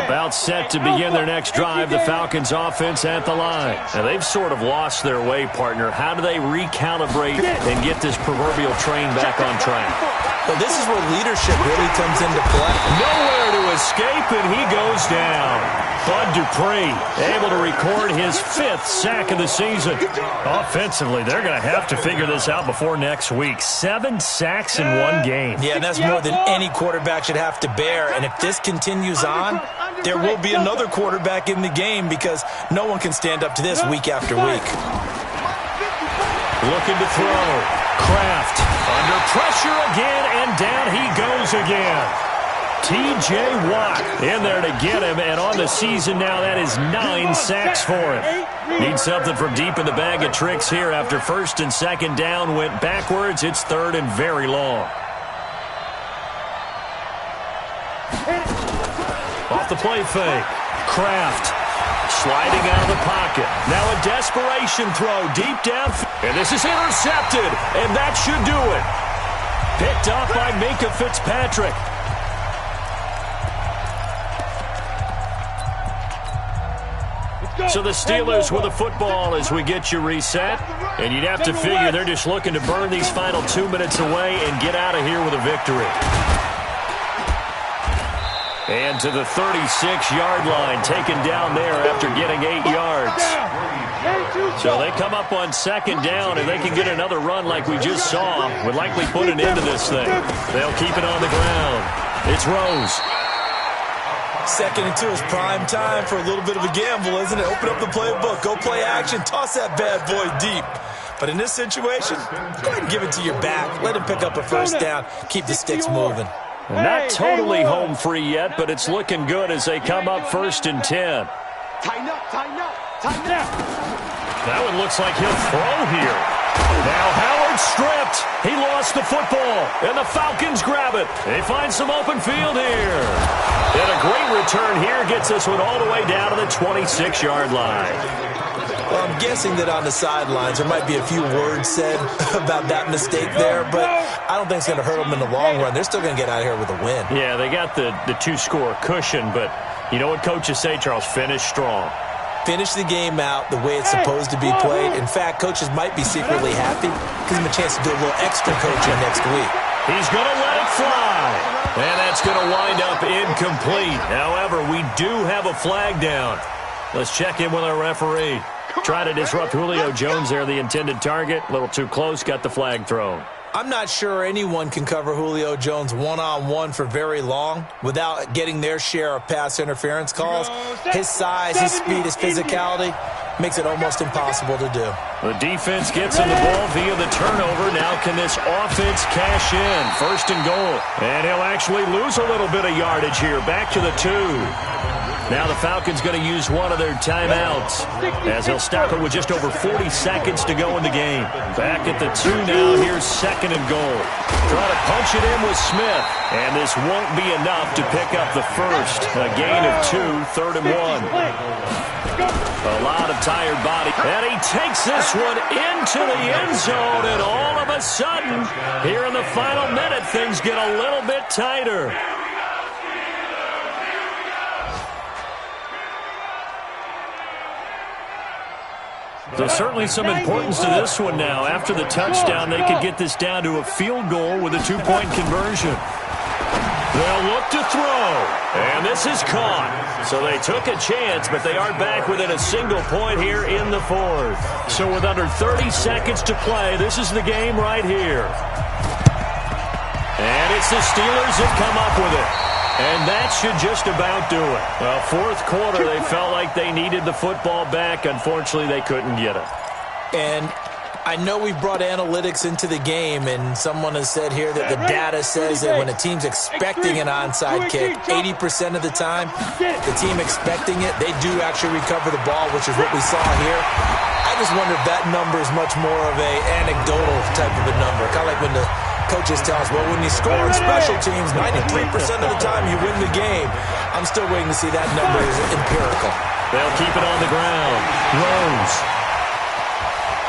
About set to begin their next drive, the Falcons offense at the line. And they've sort of lost their way, partner. How do they recalibrate and get this proverbial train back on track? Well, this is where leadership really comes into play. Nowhere to escape, and he goes down. Bud Dupree able to record his 5th sack of the season. Offensively, they're going to have to figure this out before next week. 7 sacks in one game. Yeah, and that's more than any quarterback should have to bear. And if this continues on, there will be another quarterback in the game because no one can stand up to this week after week. Looking to throw. Kraft under pressure again, and down he goes again. T.J. Watt in there to get him, and on the season now, that is 9 sacks for him. Need something from deep in the bag of tricks here after 1st and 2nd down went backwards. It's 3rd and very long. Off the play fake. Kraft sliding out of the pocket. Now a desperation throw deep down. And this is intercepted, and that should do it. Picked off by Minkah Fitzpatrick. So the Steelers with the football as we get you reset. And you'd have to figure they're just looking to burn these final 2 minutes away and get out of here with a victory. And to the 36-yard line, taken down there after getting 8 yards. So they come up on 2nd down, and they can get another run like we just saw. Would likely put an end to this thing. They'll keep it on the ground. It's Rose. 2nd and 2 is prime time for a little bit of a gamble, isn't it? Open up the playbook, go play action, toss that bad boy deep. But in this situation, go ahead and give it to your back. Let him pick up a 1st down, keep the sticks moving. Not totally home free yet, but it's looking good as they come up 1st and 10. Tighten up, tighten up, tighten up. That one looks like he'll throw here. Now Howard stripped. He lost the football, and the Falcons grab it. They find some open field here. And a great return here gets this one all the way down to the 26-yard line. Well, I'm guessing that on the sidelines there might be a few words said about that mistake there, but I don't think it's going to hurt them in the long run. They're still going to get out of here with a win. Yeah, they got the 2-score cushion, but you know what coaches say, Charles? Finish strong. Finish the game out the way it's supposed to be played. In fact, coaches might be secretly happy. Gives them a chance to do a little extra coaching next week. He's going to let it fly. And that's going to wind up incomplete. However, we do have a flag down. Let's check in with our referee. Try to disrupt Julio Jones there, the intended target. A little too close, got the flag thrown. I'm not sure anyone can cover Julio Jones one-on-one for very long without getting their share of pass interference calls. His size, his speed, his physicality makes it almost impossible to do. The defense gets him the ball via the turnover. Now can this offense cash in? 1st and goal. And he'll actually lose a little bit of yardage here. Back to the 2. Now the Falcons going to use one of their timeouts as he'll stop it with just over 40 seconds to go in the game. Back at the 2 now. Here's 2nd and goal. Try to punch it in with Smith. And this won't be enough to pick up the first. A gain of 2, 3rd and 1. A lot of tired body. And he takes this one into the end zone. And all of a sudden, here in the final minute, things get a little bit tighter. There's certainly some importance to this one now. After the touchdown, they could get this down to a field goal with a 2-point conversion. They'll look to throw, and this is caught. So they took a chance, but they are back within a single point here in the 4th. So with under 30 seconds to play, this is the game right here. And it's the Steelers that come up with it. And that should just about do it. Well, 4th quarter, they felt like they needed the football back. Unfortunately, they couldn't get it. And I know we've brought analytics into the game, and someone has said here that the data says that when a team's expecting an onside kick, 80% of the time, the team expecting it, they do actually recover the ball, which is what we saw here. I just wonder if that number is much more of a anecdotal type of a number, kind of like when the coaches tell us, well, when you score in special teams, 93% of the time you win the game. I'm still waiting to see that number is empirical. They'll keep it on the ground. Rose.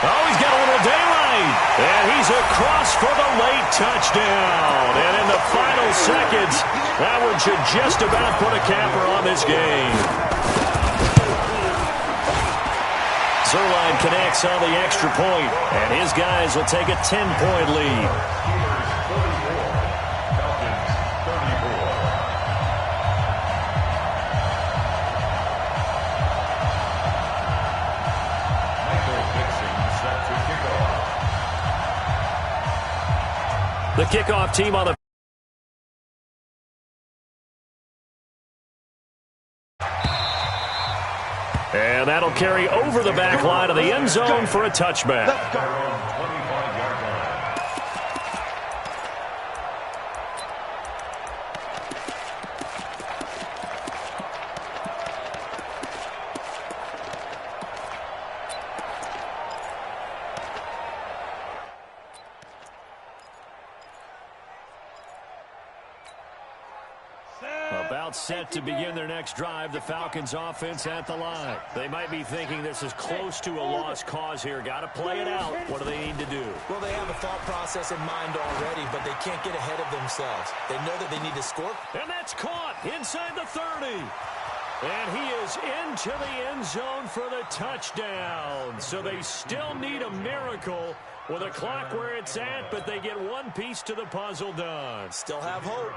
Oh, he's got a little daylight. And he's across for the late touchdown. And in the final seconds, that one should just about put a capper on this game. Zerline connects on the extra point, and his guys will take a 10-point lead. The kickoff team on the and that'll carry over the back line of the end zone for a touchback. About set to begin their next drive, the Falcons offense at the line. They might be thinking this is close to a lost cause here. Got to play it out. What do they need to do? Well, they have a thought process in mind already, but they can't get ahead of themselves. They know that they need to score. And that's caught inside the 30. And he is into the end zone for the touchdown. So they still need a miracle with a clock where it's at, but they get one piece to the puzzle done. Still have hope.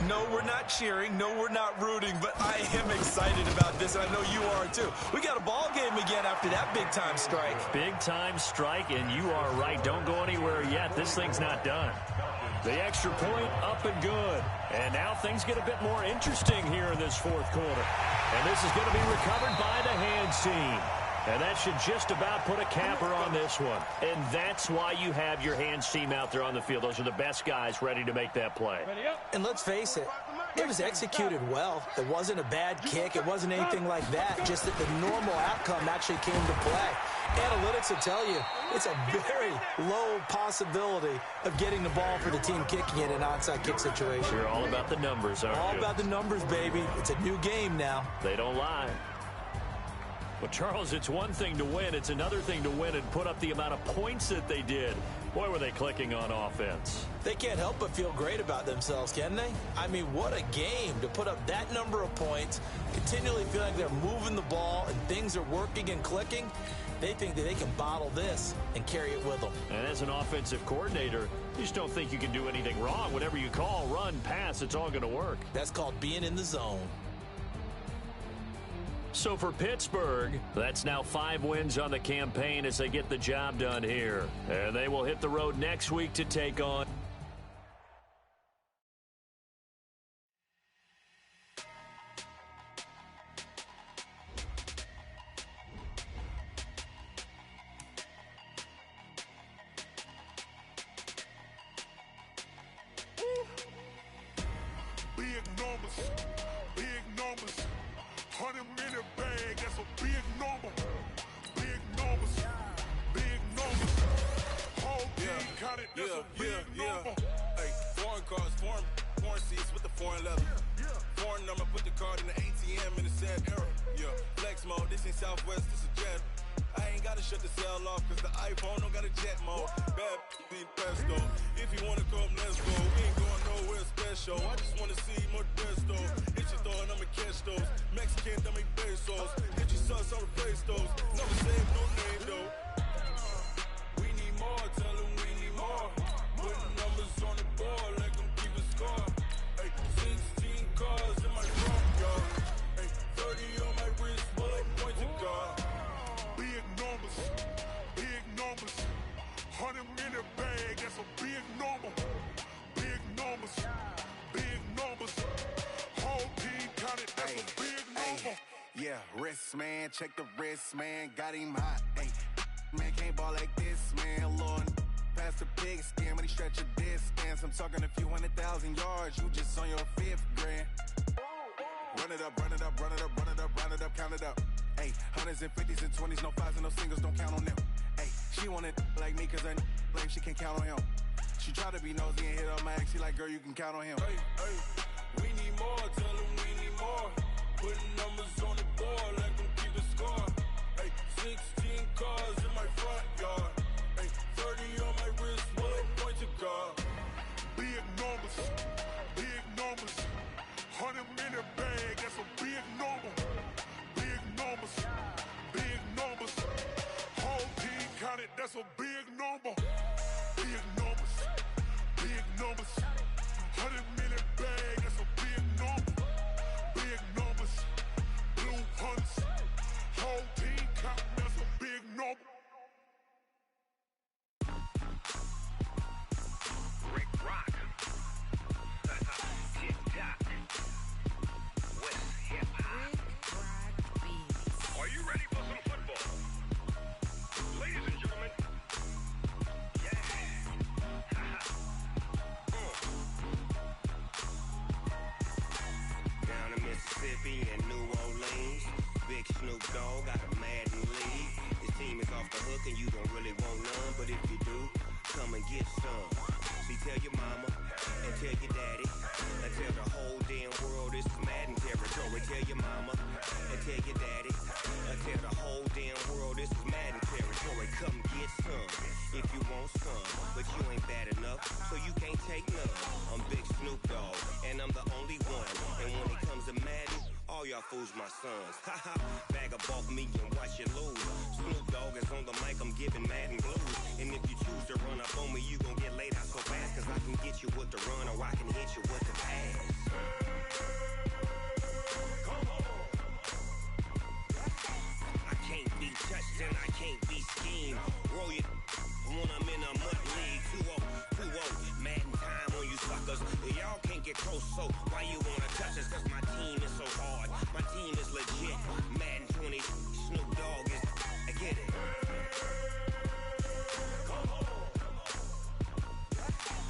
No, we're not cheering. No, we're not rooting, but I am excited about this, and I know you are too. We got a ball game again after that big-time strike. Big-time strike, and you are right. Don't go anywhere yet. This thing's not done. The extra point up and good. And now things get a bit more interesting here in this 4th quarter. And this is going to be recovered by the hands team. And that should just about put a capper on this one. And that's why you have your hands team out there on the field. Those are the best guys ready to make that play. And let's face it, it was executed well. It wasn't a bad kick. It wasn't anything like that. Just that the normal outcome actually came to play. Analytics will tell you it's a very low possibility of getting the ball for the team kicking it in an onside kick situation. You're all about the numbers, aren't you? All about the numbers, baby. It's a new game now. They don't lie. Well, Charles, it's one thing to win. It's another thing to win and put up the amount of points that they did. Boy, were they clicking on offense. They can't help but feel great about themselves, can they? I mean, what a game to put up that number of points, continually feel like they're moving the ball and things are working and clicking. They think that they can bottle this and carry it with them. And as an offensive coordinator, you just don't think you can do anything wrong. Whatever you call, run, pass, it's all going to work. That's called being in the zone. So for Pittsburgh, that's now 5 wins on the campaign as they get the job done here. And they will hit the road next week to take on card in the ATM in the sad era. Yeah, flex mode, this ain't Southwest, this a jet. I ain't gotta shut the cell off, cause the iPhone don't got a jet mode. Bad need pesto. If you wanna come, let's go. We ain't going nowhere special. I just wanna see more desto. Hit your throw and I'ma catch those. Mexican, that make pesos. Hit your sus, I'll replace those. Never say no name though. We need more, tell them we need more. Putting numbers on the board, like them keep a score. Ay, 16 cars in my front yard. Ay, 30 on my wrist, bullet point to God. Big numbers, 100 minute bag, that's a big number. Big numbers, whole team counted, that's a big number. Yeah, wrist man, check the wrist man, got him hot. Ay, man can't ball like this, man. Lord, past the pig skin when he stretch a distance. I'm talking a few 100,000 yards, you just on your 5th grand. Run it up, run it up, run it up, run it up, run it up, count it up. Ay, hundreds and 50s and 20s, no 5s and no singles, don't count on them. Ay, she want it like me cause her lame, she can't count on him. She try to be nosy and hit on my ex, she like, girl, you can count on him. Hey, hey, we need more, tell them we need more. Putting numbers on the board, let them keep a score. Hey, 16 cars in my front yard. Hey, 30 on my wrist, bullet point to God. Big numbers, 100 minute bag, that's a big number. Big numbers, whole team counted, that's a big number. Big numbers, 100 minute bag, that's a big number. Big numbers, blue hunts, whole team counting, that's a big number. Rick Rock, TikTok, West Hip Hop. Are you ready for some football? Ladies and gentlemen, yeah. Down in Mississippi and New Orleans, Big Snoop Dogg got a Madden lead. His team is off the hook and you don't really want none, but if you do, come and get some. See, tell your mama and tell your daddy and tell the whole damn world this is Madden territory. Tell your mama and tell your daddy and tell the whole damn world this is Madden territory. Come get some if you want some, but you ain't bad enough, so you can't take none. I'm Big Snoop Dogg and I'm the only one, and when it comes to Madden, all y'all fools my sons. Haha, bag up off me and watch you lose. Snoop Dogg is on the mic, I'm giving Madden blues. And if you choose to run up on me, you gon' get laid out so fast, cause I can get you with the run or I can hit you with the pass. Come on. I can't be touched and I can't be schemed. Roll you when I'm in a mud league. 2-0, Madden time on you suckers. Y'all can't get close, so why you wanna touch us? Cause my team is so hard, my team is legit. Madden 20, Snoop Dogg is, I get it. Come on.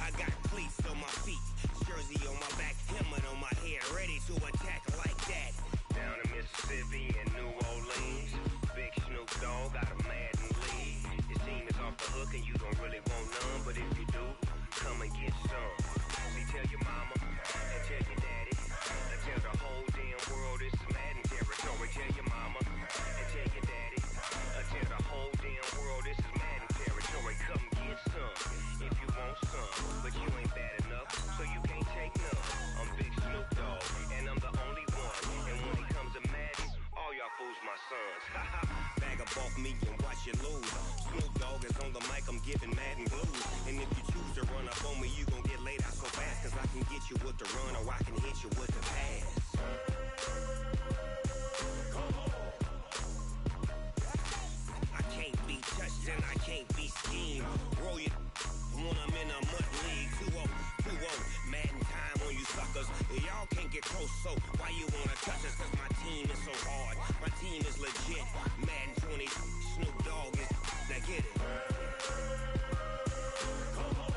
I got cleats on my feet, jersey on my back, helmet on my head, ready to attack like that. Down in Mississippi and New Orleans, Big Snoop Dogg got a Madden lead. His team is off the hook and you don't really want none, but if you do, come and get some. See, tell your mama and tell your daddy and tell the whole damn world this is Madden territory. Tell your mama and tell your daddy and tell the whole damn world this is Madden territory. Come get some if you want some, but you ain't bad enough, so you can't take none. I'm Big Snoop Dogg and I'm the only one, and when it comes to Madden, all y'all fools my sons. Bag up off me and watch you lose. Snoop Dogg is on the mic, I'm giving Madden blues. And if you choose to run up on me, you gon' get laid out so fast, cause I can get you with the run or I can hit you with the pass. Come on. I can't be touched and I can't be schemed. Roll you when I'm in a mud league. 2-0, Madden time on you suckers. Y'all can't get close, so why you wanna touch us? Cause my team is so hard, my team is legit. Madden 20, Snoop Dogg is, now get it. Come on.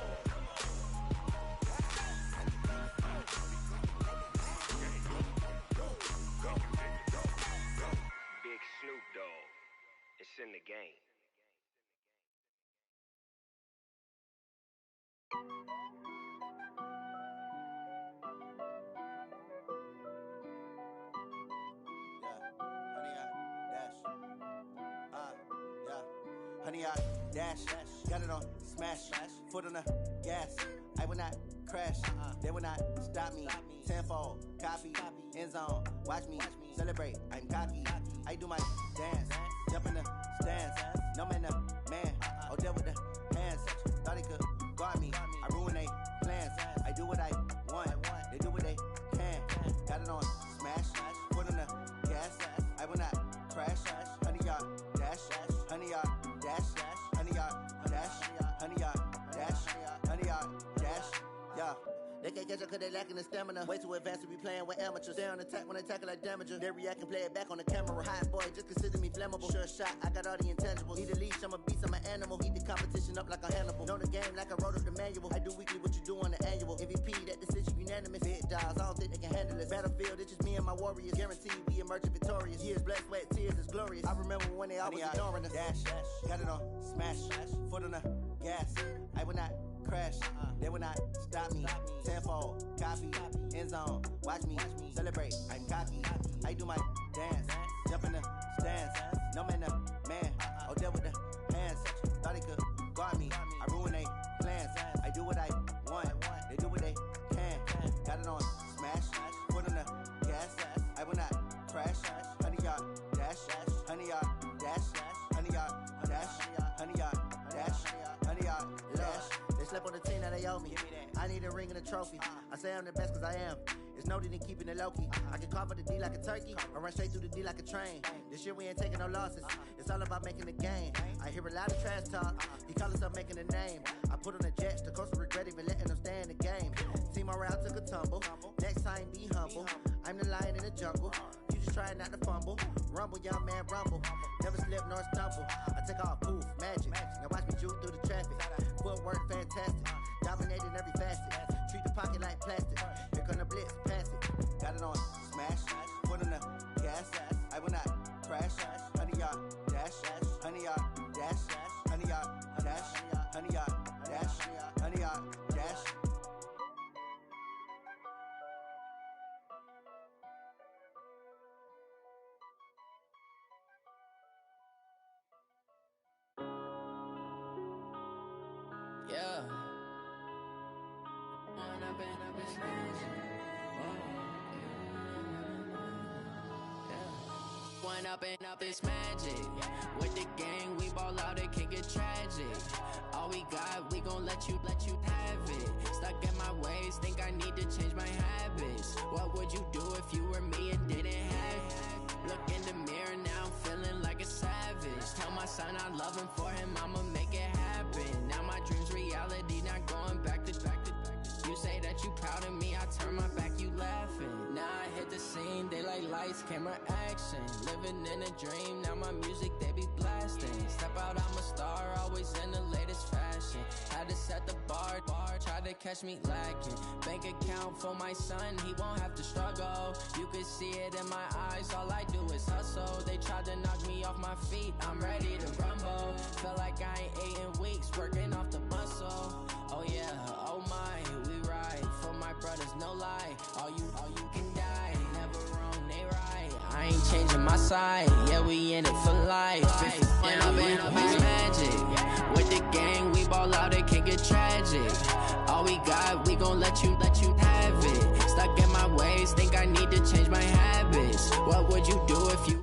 Big Snoop Dogg, it's in the game. honey yard dash. Got it on smash, foot on the gas. I will not crash, they will not stop me. Tenfold, copy, end zone, watch me celebrate. I'm cocky, I do my dance, jump in the stands. No man, the man, oh deal with the hands. Thought he could guard me, I ruin they plans. I do what I want, they do what they can. Got it on smash, foot on the gas. I will not crash, honey yard dash, honey yard dash, honey yard dash, honey yard dash, honey yard dash, yeah. They can't catch up cause they lacking the stamina. Way too advanced to be playing with amateurs. They on attack when they tackle like damager. They react and play it back on the camera. Hot boy, just consider me flammable. Sure shot, I got all the intangibles. Need a leash, I'm a beast, I'm an animal. Heat the competition up like a Hannibal. Know the game like I wrote up the manual. I do weekly what you do on the annual. MVP, that decision unanimous. Big dials, I don't think they can handle it. Battlefield, it's just me and my warriors. Guaranteed we emerging victorious. Years, blood, sweat, tears, it's glorious. I remember when they always ignoring us. Dash, got it on smash, foot on the gas. I will not crash, they will not stop me. Tenfold, copy, end zone, watch me celebrate. I'm cocky, I do my dance, jump in the stands. No man, the man, oh deal with the hands. Thought he could guard me, I ruin they plans. I do what I want, they do what they can. Got it on smash, foot on the gas. I will not crash, honey yard dash, honey yard dash, honey yard dash, honey yard dash, honey yard dash. They slept on the team that they owe me. I need a ring and a trophy. I say I'm the best cause I am. It's no need in keeping it low-key. I can carve for the D like a turkey, or run straight through the D like a train. This year we ain't taking no losses. It's all about making the game. I hear a lot of trash talk. He call himself making a name. I put on the Jets. The coach will regret even letting them stay in the game. Team morale took a tumble. Next time be humble. I'm the lion in the jungle. You just trying not to fumble. Rumble, young man, rumble. Never slip nor stumble. I take off, poof, magic. Now watch me juke through the traffic. Footwork fantastic. Dominating every facet. Treat the pocket like plastic. Here come the blitz, pass it. Got it on smash, foot on the gas. I will not crash. Honey yard dash, honey yard dash, honey yard dash, honey yard dash, honey yard dash. Yeah. One up and up is magic. With the gang, we ball out, it can get tragic. All we got, we gon' let you have it. Stuck in my ways, think I need to change my habits. What would you do if you were me and didn't have it? Look in the mirror, now I'm feeling like a savage. Tell my son I love him, for him I'ma make it happen. Now my dream's reality, not going back to. You say that you proud of me, I turn my back, you laughing. Now I hit the scene, they like lights, camera, action. Living in a dream, now my music, they be blasting. Step out, I'm a star, always in the latest fashion. Had to set the bar, try to catch me lacking. Bank account for my son, he won't have to struggle. You could see it in my eyes, all I do is hustle. They tried to knock me off my feet, I'm ready to rumble. Feel like I ain't ate in weeks, working off the muscle. Oh yeah, oh my, we ride for my brothers, no lie. All you can die, never wrong, they right. I ain't changing my side, yeah, we in it for life. And I've been up is magic. With the gang, we ball out, it can get tragic. All we got, we gon' let you have it. Stuck in my ways, think I need to change my habits. What would you do if you